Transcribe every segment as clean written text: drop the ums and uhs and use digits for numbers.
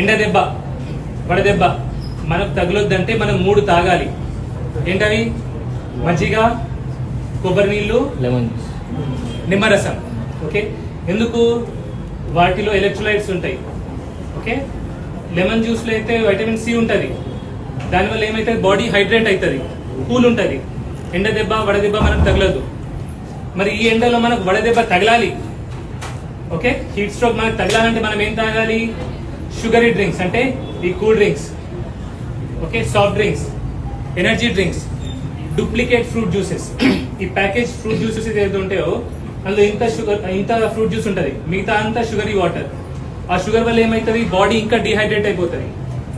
ఎండ దెబ్బ వడదెబ్బ మనకు తగులొద్దంటే మనం 3 తాగాలి. ఏంటవి? మజ్జిగ, కొబ్బరి నీళ్ళు, లెమన్, నిమ్మరసం. ఓకే, ఎందుకు? వాటిలో ఎలక్ట్రోలైట్స్ ఉంటాయి. ఓకే, లెమన్ జ్యూస్లో అయితే వైటమిన్ సి ఉంటుంది. దానివల్ల ఏమైతుంది? బాడీ హైడ్రేట్ అవుతుంది, కూల్ ఉంటుంది. ఎండ దెబ్బ వడదెబ్బ మనకు తగలదు. మరి ఈ ఎండలో మనకు వడదెబ్బ తగలాలి. ఓకే, హీట్ స్ట్రోక్ మనకు తగలాలంటే మనం ఏం తాగాలి? షుగరీ డ్రింక్స్, అంటే ఈ cool drinks, okay, soft drinks, energy drinks, duplicate fruit juices. ఈ ప్యాకేజ్ ఫ్రూట్ జ్యూసెస్ ఏదైతే ఉంటాయో అందులో ఇంత ఫ్రూట్ జ్యూస్ ఉంటుంది, మిగతా అంతా షుగరీ వాటర్. ఆ షుగర్ వల్ల ఏమవుతుంది? బాడీ ఇంకా డిహైడ్రేట్ అయిపోతుంది.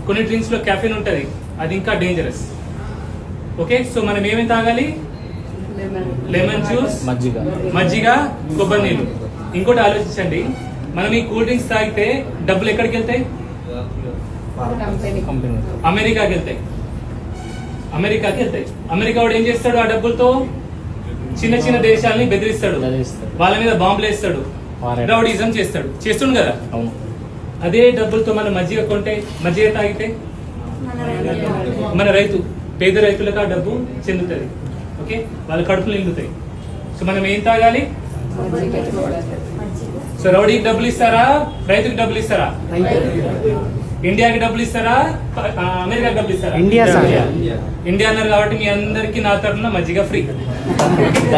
కొన్ని డ్రింక్స్ లో కెఫిన్ ఉంటుంది, అది ఇంకా డేంజరస్. ఓకే, సో మనం ఏమేమి తాగాలి? లెమన్ జ్యూస్, మజ్జిగ, కొబ్బరి నీళ్ళు. ఇంకోటి ఆలోచించండి, మనం ఈ కూల్ డ్రింక్స్ తాగితే డబ్బులు ఎక్కడికి వెళ్తాయి? అమెరికాకి వెళ్తాయి. అమెరికా వాడు ఏం చేస్తాడు? ఆ డబ్బులతో చిన్న చిన్న దేశాలని బెదిరిస్తాడు, వాళ్ళ మీద బాంబులు వేస్తాడు, రౌడీజం చేస్తుండు కదా. అదే డబ్బులతో మనం మజ్జిగ కొంటే, మజ్జిగ తాగితే మన పేద రైతులకు ఆ డబ్బు చెందుతుంది. ఓకే, వాళ్ళ కడుపులు నిండుతాయి. సో మనం ఏం తాగాలి? సో రౌడీకి డబ్బులు ఇస్తారా, రైతుకి డబ్బులు ఇస్తారా? ఇండియాకి డబ్బులు ఇస్తారా, అమెరికాకి డబ్బులు ఇస్తారా? ఇండియా అన్నారు కాబట్టి మీ అందరికి నా తరఫున మజ్జిగ ఫ్రీ.